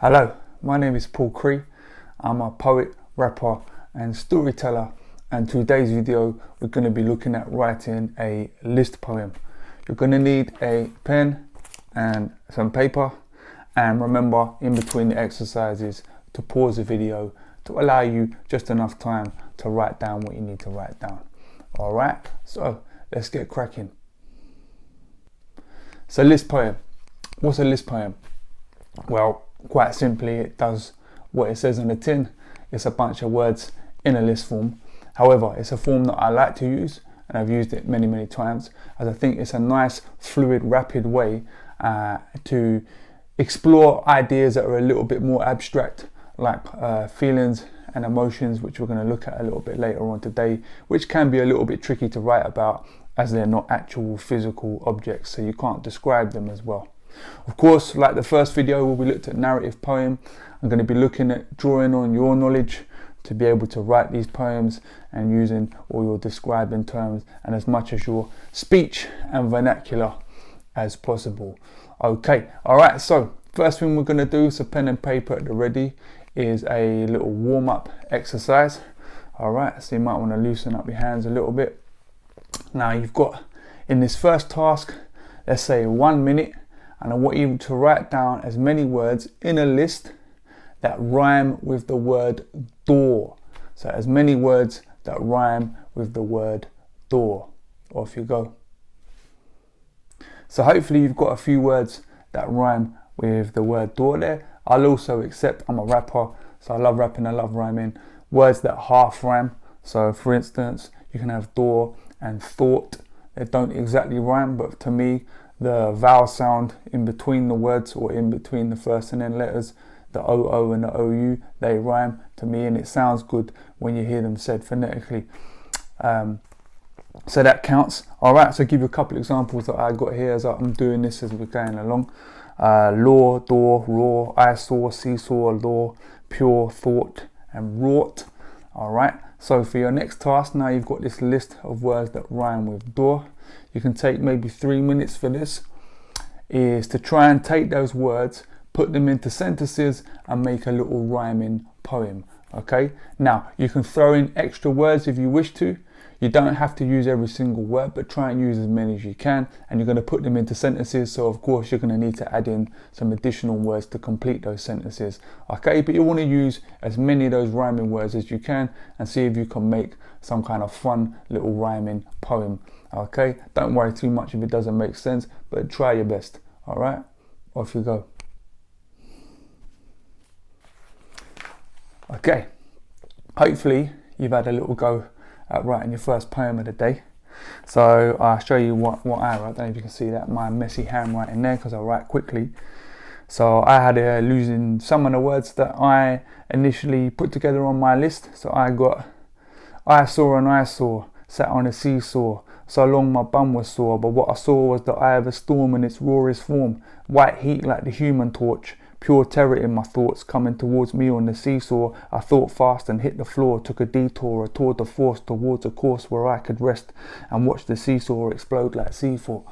Hello, my name is Paul Cree. I'm a poet, rapper and storyteller, and today's video we're going to be looking at writing a list poem. You're going to need a pen and some paper, and remember in between the exercises to pause the video to allow you just enough time to write down what you need to write down. Alright, so let's get cracking. So list poem. What's a list poem? Well, quite simply, it does what it says on the tin. It's a bunch of words in a list form. However, it's a form that I like to use, and I've used it many times, as I think it's a nice, fluid, rapid way to explore ideas that are a little bit more abstract, like feelings and emotions, which we're going to look at a little bit later on today, which can be a little bit tricky to write about as they're not actual physical objects, so you can't describe them as well. Of course, like the first video where we looked at narrative poem, I'm going to be looking at drawing on your knowledge to be able to write these poems and using all your describing terms and as much as your speech and vernacular as possible. Okay, alright, so first thing we're going to do, so pen and paper at the ready, is a little warm-up exercise. Alright, so you might want to loosen up your hands a little bit. Now you've got, in this first task, let's say 1 minute, and I want you to write down as many words in a list that rhyme with the word door. So as many words that rhyme with the word door. Off you go. So hopefully you've got a few words that rhyme with the word door there. I'll also accept, I'm a rapper, so I love rapping, I love rhyming. Words that half rhyme. So for instance, you can have door and thought. They don't exactly rhyme, but to me, the vowel sound in between the words, or in between the first and end letters, the OO and the OU, they rhyme to me, and it sounds good when you hear them said phonetically. So that counts. Alright, so I'll give you a couple examples that I got here as I'm doing this as we're going along. Law, door, raw, I saw, seesaw, law, pure, thought, and wrought. Alright, so for your next task, now you've got this list of words that rhyme with door. You can take maybe 3 minutes for this, is to try and take those words, put them into sentences and make a little rhyming poem. Okay, now you can throw in extra words if you wish to. You don't have to use every single word, but try and use as many as you can, and you're going to put them into sentences, so of course you're going to need to add in some additional words to complete those sentences. Okay, but you want to use as many of those rhyming words as you can and see if you can make some kind of fun little rhyming poem. Okay, don't worry too much if it doesn't make sense, but try your best. Alright, off you go. Okay, hopefully you've had a little go at writing your first poem of the day. So I'll show you what I wrote. I don't know if you can see that, my messy handwriting there, because I write quickly. So I had losing some of the words that I initially put together on my list. So I got, I saw an eyesore, sat on a seesaw, so long my bum was sore, but what I saw was the eye of a storm in its rawest form, white heat like the human torch, pure terror in my thoughts coming towards me on the seesaw. I thought fast and hit the floor, took a detour, a tour de force towards a course where I could rest and watch the seesaw explode like C4.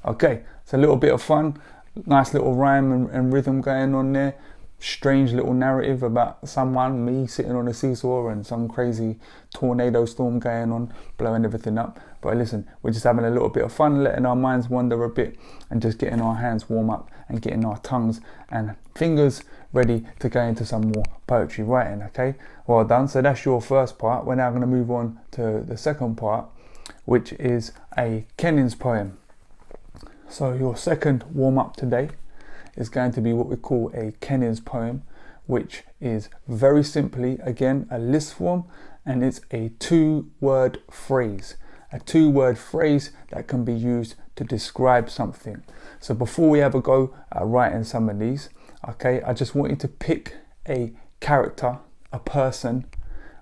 Okay, it's a little bit of fun, nice little rhyme and rhythm going on there. Strange little narrative about someone, me sitting on a seesaw and some crazy tornado storm going on, blowing everything up. But listen, we're just having a little bit of fun, letting our minds wander a bit and just getting our hands warm up and getting our tongues and fingers ready to go into some more poetry writing. Okay, well done. So that's your first part. We're now going to move on to the second part, which is a Kennings poem. So your second warm up today is going to be what we call a Kennings poem, which is very simply, again, a list form, and it's a 2-word phrase. A 2-word phrase that can be used to describe something. So before we have a go at writing some of these, okay, I just want you to pick a character, a person,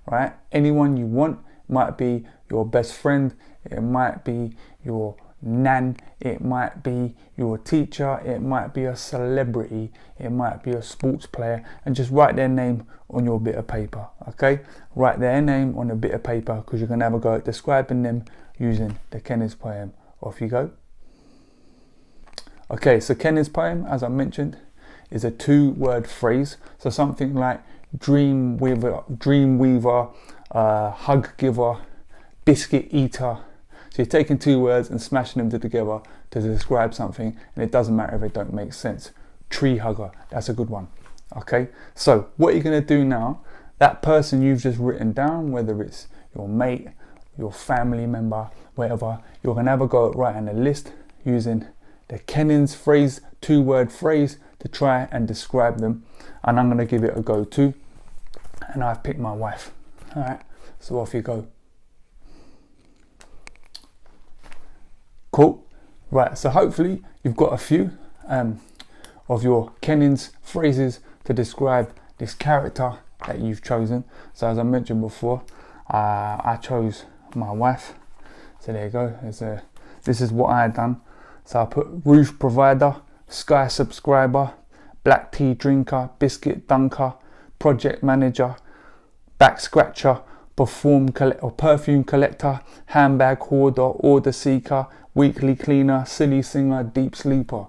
right? Anyone you want. It might be your best friend, it might be your nan, it might be your teacher, it might be a celebrity, it might be a sports player, and just write their name on your bit of paper. Okay, write their name on a bit of paper, because you're going to have a go at describing them using the Kennings poem. Off you go. Okay, so Kennings poem, as I mentioned, is a 2-word phrase. So something like dream weaver, hug giver, biscuit eater. So you're taking 2 words and smashing them together to describe something, and it doesn't matter if it don't make sense. Tree hugger, that's a good one. Okay, so what you're going to do now, that person you've just written down, whether it's your mate, your family member, whatever, you're going to have a go at writing a list using the Kennings phrase, 2-word phrase, to try and describe them. And I'm going to give it a go too. And I've picked my wife. All right, so off you go. Cool. Right, so hopefully you've got a few of your Kennings phrases to describe this character that you've chosen. So as I mentioned before, I chose my wife. So there you go. This is what I had done. So I put roof provider, sky subscriber, black tea drinker, biscuit dunker, project manager, back scratcher, perfume collector, handbag hoarder, order seeker, weekly cleaner, silly singer, deep sleeper.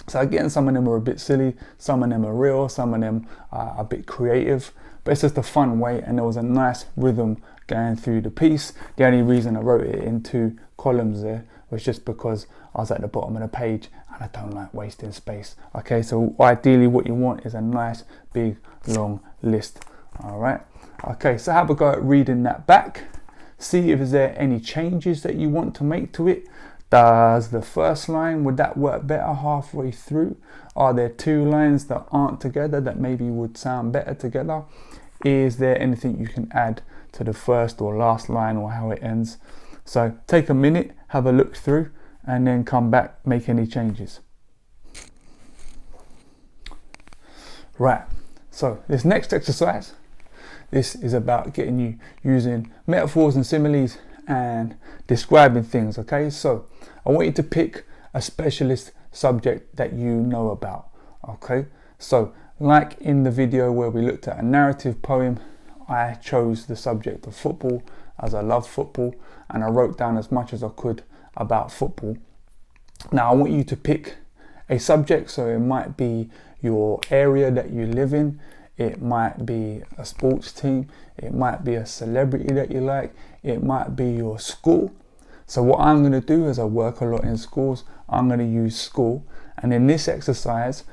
So again, some of them are a bit silly, some of them are real, some of them are a bit creative, but it's just a fun way, and there was a nice rhythm going through the piece. The only reason I wrote it in 2 columns there was just because I was at the bottom of the page and I don't like wasting space. Okay, so ideally what you want is a nice big long list. All right, okay, so have a go at reading that back. See if there any changes that you want to make to it. Does the first line, would that work better halfway through? Are there 2 lines that aren't together that maybe would sound better together? Is there anything you can add to the first or last line or how it ends? So take a minute, have a look through, and then come back, make any changes. Right, so this next exercise, this is about getting you using metaphors and similes and describing things. Okay, so I want you to pick a specialist subject that you know about. Okay, so like in the video where we looked at a narrative poem, I chose the subject of football as I love football, and I wrote down as much as I could about football. Now I want you to pick a subject, so it might be your area that you live in, it might be a sports team, it might be a celebrity that you like, it might be your school. So what I'm going to do is I work a lot in schools, I'm going to use school, and in this exercise,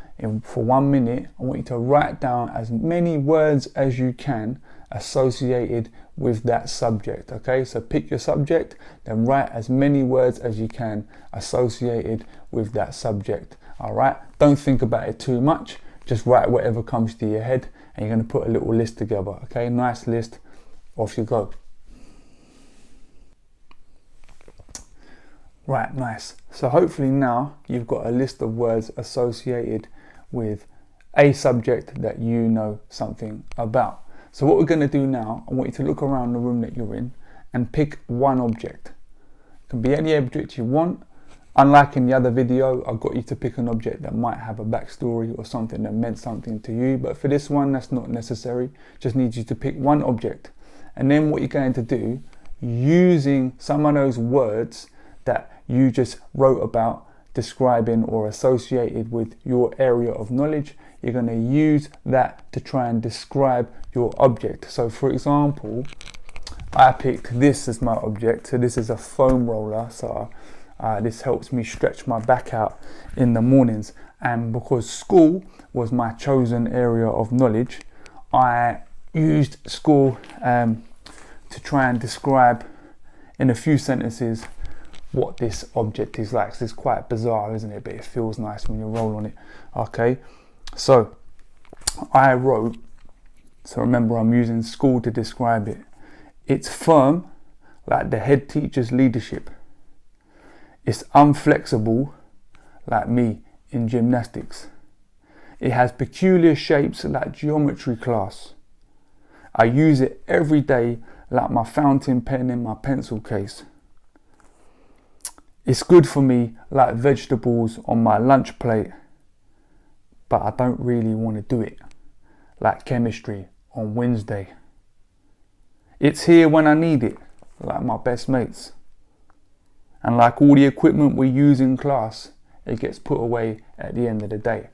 for 1 minute, I want you to write down as many words as you can associated with that subject. Okay, so pick your subject, then write as many words as you can associated with that subject. All right, don't think about it too much, just write whatever comes to your head, and you're going to put a little list together. Okay, nice list, off you go. Right, nice. So hopefully now you've got a list of words associated with a subject that you know something about. So what we're going to do now, I want you to look around the room that you're in and pick one object. It can be any object you want. Unlike in the other video, I got you to pick an object that might have a backstory or something that meant something to you, but for this one that's not necessary. Just need you to pick one object, and then what you're going to do, using some of those words that you just wrote about describing or associated with your area of knowledge, you're going to use that to try and describe your object. So for example, I picked this as my object. So this is a foam roller, so this helps me stretch my back out in the mornings, and because school was my chosen area of knowledge, I used school to try and describe in a few sentences what this object is like. So it's quite bizarre, isn't it? But it feels nice when you roll on it. Okay, so I wrote, so remember I'm using school to describe it. It's firm like the head teacher's leadership. It's unflexible like me in gymnastics. It has peculiar shapes like geometry class. I use it every day like my fountain pen in my pencil case. It's good for me like vegetables on my lunch plate, but I don't really want to do it like chemistry on Wednesday. It's here when I need it, like my best mates. And like all the equipment we use in class, it gets put away at the end of the day.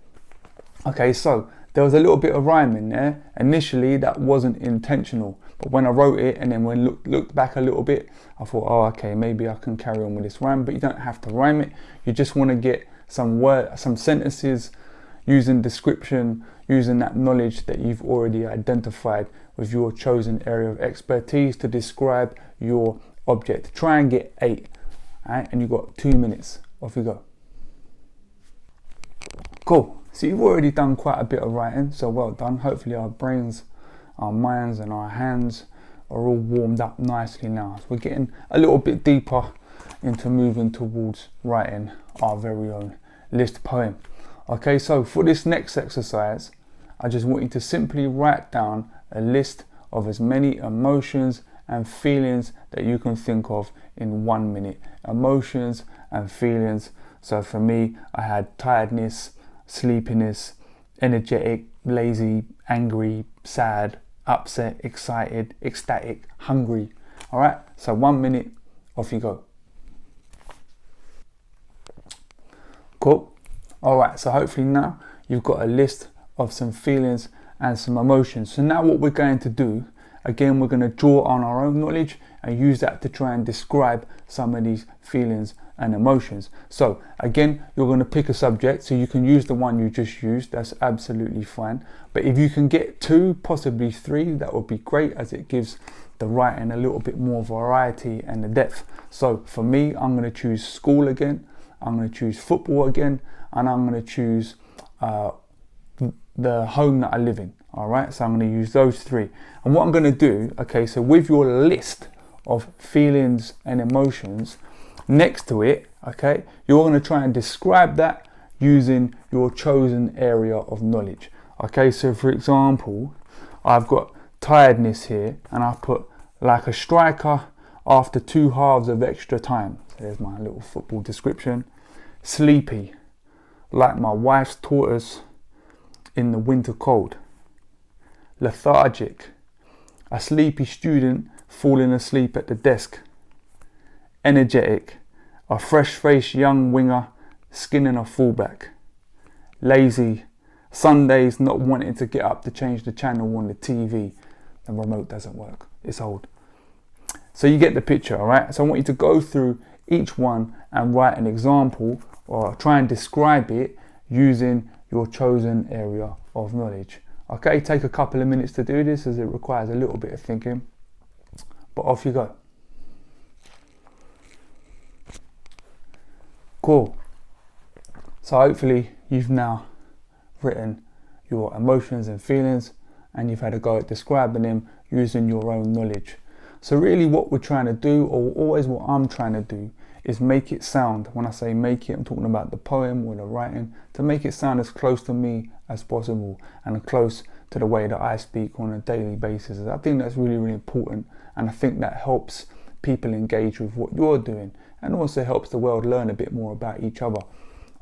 Okay, so there was a little bit of rhyme in there. Initially, that wasn't intentional, but when I wrote it and then when looked back a little bit, I thought, oh, okay, maybe I can carry on with this rhyme. But you don't have to rhyme it. You just want to get some sentences, using description, using that knowledge that you've already identified with your chosen area of expertise to describe your object. Try and get 8, right? And you've got 2 minutes. Off you go. Cool. So you've already done quite a bit of writing, so well done. Hopefully our brains, our minds and our hands are all warmed up nicely now. So we're getting a little bit deeper into moving towards writing our very own list poem. Okay, so for this next exercise, I just want you to simply write down a list of as many emotions and feelings that you can think of in 1 minute. Emotions and feelings. So for me, I had tiredness, sleepiness, energetic, lazy, angry, sad, upset, excited, ecstatic, hungry. All right, so 1 minute, off you go. Cool. All right, so hopefully now you've got a list of some feelings and some emotions. So now what we're going to do, again, we're going to draw on our own knowledge and use that to try and describe some of these feelings and emotions. So again, you're going to pick a subject, so you can use the one you just used, that's absolutely fine. But if you can get 2, possibly 3, that would be great, as it gives the writing a little bit more variety and the depth. So for me, I'm going to choose school again, I'm going to choose football again, and I'm going to choose the home that I live in. All right, so I'm going to use those 3. And what I'm going to do, okay, so with your list of feelings and emotions, next to it, okay, you're going to try and describe that using your chosen area of knowledge. Okay, so for example, I've got tiredness here, and I've put like a striker after 2 halves of extra time. So there's my little football description. Sleepy, like my wife's taught us in the winter cold. Lethargic, a sleepy student falling asleep at the desk. Energetic, a fresh-faced young winger skinning a fullback. Lazy, Sundays not wanting to get up to change the channel on the TV. The remote doesn't work, it's old. So you get the picture, all right? So I want you to go through each one and write an example or try and describe it using your chosen area of knowledge. Okay, take a couple of minutes to do this as it requires a little bit of thinking, but off you go. Cool. So hopefully you've now written your emotions and feelings and you've had a go at describing them using your own knowledge. So really what we're trying to do, or always what I'm trying to do, is make it sound, when I say make it, I'm talking about the poem or the writing, to make it sound as close to me as possible and close to the way that I speak on a daily basis. I think that's really, really important, and I think that helps people engage with what you're doing and also helps the world learn a bit more about each other.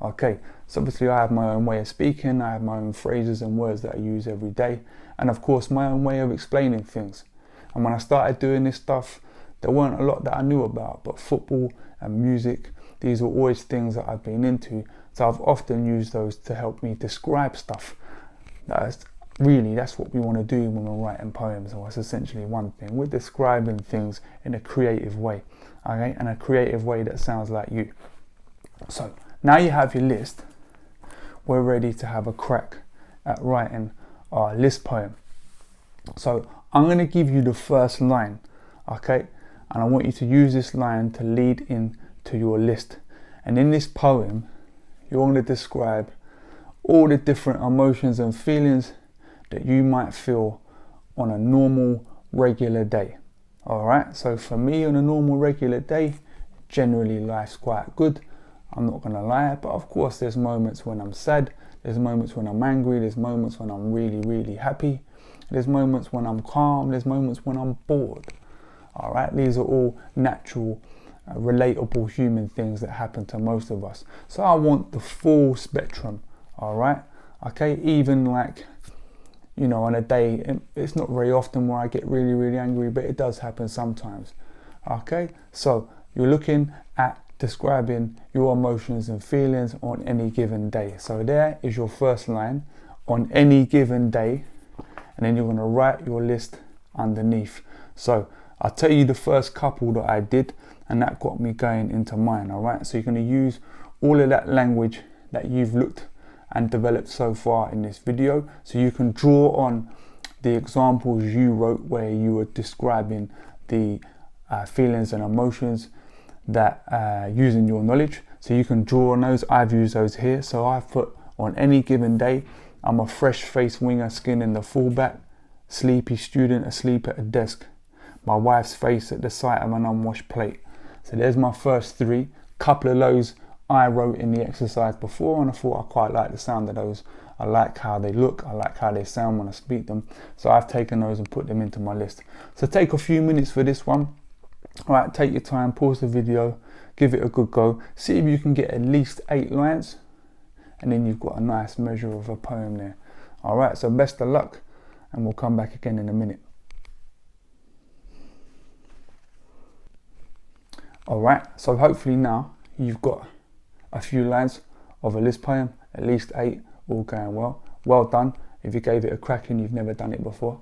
Okay, so obviously I have my own way of speaking, I have my own phrases and words that I use every day, and of course my own way of explaining things. And when I started doing this stuff, there weren't a lot that I knew about, but football and music, these were always things that I've been into, so I've often used those to help me describe stuff. That's what we want to do when we're writing poems, or it's essentially one thing. We're describing things in a creative way, okay, and a creative way that sounds like you. So now you have your list, we're ready to have a crack at writing our list poem. So I'm going to give you the first line, okay, and I want you to use this line to lead into your list. And in this poem, you're going to describe all the different emotions and feelings that you might feel on a normal, regular day. All right, so for me on a normal, regular day, generally life's quite good. I'm not gonna lie, but of course there's moments when I'm sad, there's moments when I'm angry, there's moments when I'm really, really happy, there's moments when I'm calm, there's moments when I'm bored. All right, these are all natural, relatable human things that happen to most of us. So I want the full spectrum, all right? Okay, even like, you know, on a day, it's not very often where I get really, really angry, but it does happen sometimes. Okay, so you're looking at describing your emotions and feelings on any given day. So there is your first line on any given day, and then you're going to write your list underneath. So I'll tell you the first couple that I did, and that got me going into mine. All right, so you're going to use all of that language that you've looked and developed so far in this video, so you can draw on the examples you wrote where you were describing the feelings and emotions that using your knowledge. So you can draw on those. I've used those here. So I've put, on any given day, I'm a fresh-faced winger skinning the fullback, sleepy student asleep at a desk, my wife's face at the sight of an unwashed plate. So there's my first three. Couple of those I wrote in the exercise before, and I thought I quite like the sound of those. I like how they look, I like how they sound when I speak them. So I've taken those and put them into my list. So take a few minutes for this one. All right, take your time, pause the video, give it a good go. See if you can get at least 8 lines, and then you've got a nice measure of a poem there. All right, so best of luck, and we'll come back again in a minute. All right, so hopefully now you've got a few lines of a list poem, at least 8, all going well. Well done if you gave it a crack and you've never done it before.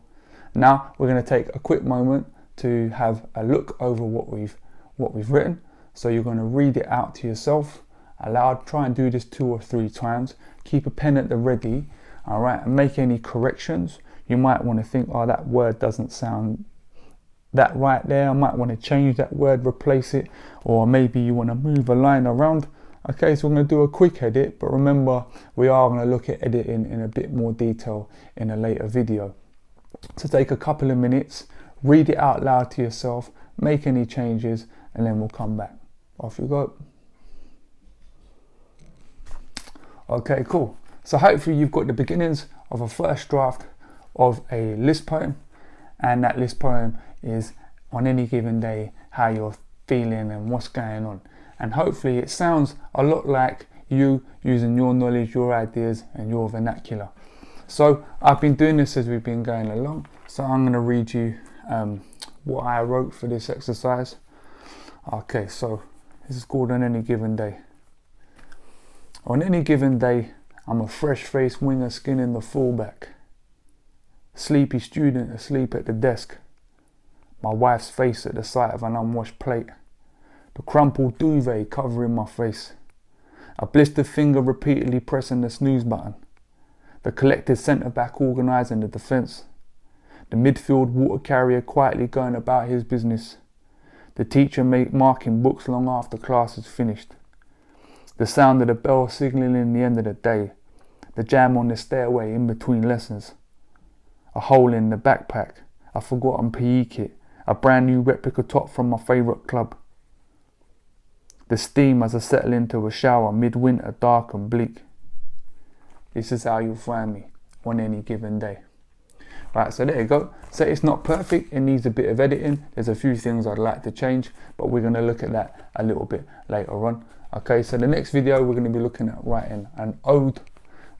Now we're going to take a quick moment to have a look over what we've written. So you're going to read it out to yourself aloud. Try and do this 2 or 3 times. Keep a pen at the ready, all right, and make any corrections. You might want to think, oh, that word doesn't sound that right there. I might want to change that word, replace it, or maybe you want to move a line around. Okay, so we're going to do a quick edit, but remember, we are going to look at editing in a bit more detail in a later video. So take a couple of minutes, read it out loud to yourself, make any changes, and then we'll come back. Off you go. Okay, cool. So hopefully you've got the beginnings of a first draft of a list poem, and that list poem is on any given day how you're feeling and what's going on. And hopefully it sounds a lot like you using your knowledge, your ideas, and your vernacular. So I've been doing this as we've been going along. So I'm going to read you what I wrote for this exercise. Okay, so this is called On Any Given Day. On any given day, I'm a fresh-faced winger skinning the fullback, sleepy student asleep at the desk, my wife's face at the sight of an unwashed plate, the crumpled duvet covering my face, a blistered finger repeatedly pressing the snooze button, the collected centre-back organising the defence, the midfield water carrier quietly going about his business, the teacher marking books long after class is finished, the sound of the bell signalling the end of the day, the jam on the stairway in between lessons, a hole in the backpack, a forgotten PE kit, a brand new replica top from my favourite club, the steam as I settle into a shower midwinter dark and bleak. This is how you'll find me on any given day. Right, so there you go. So it's not perfect, it needs a bit of editing. There's a few things I'd like to change, but we're going to look at that a little bit later on. Okay, so the next video we're going to be looking at writing an ode,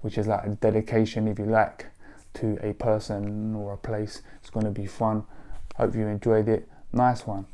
which is like a dedication, if you like, to a person or a place. It's going to be fun. Hope you enjoyed it. Nice one.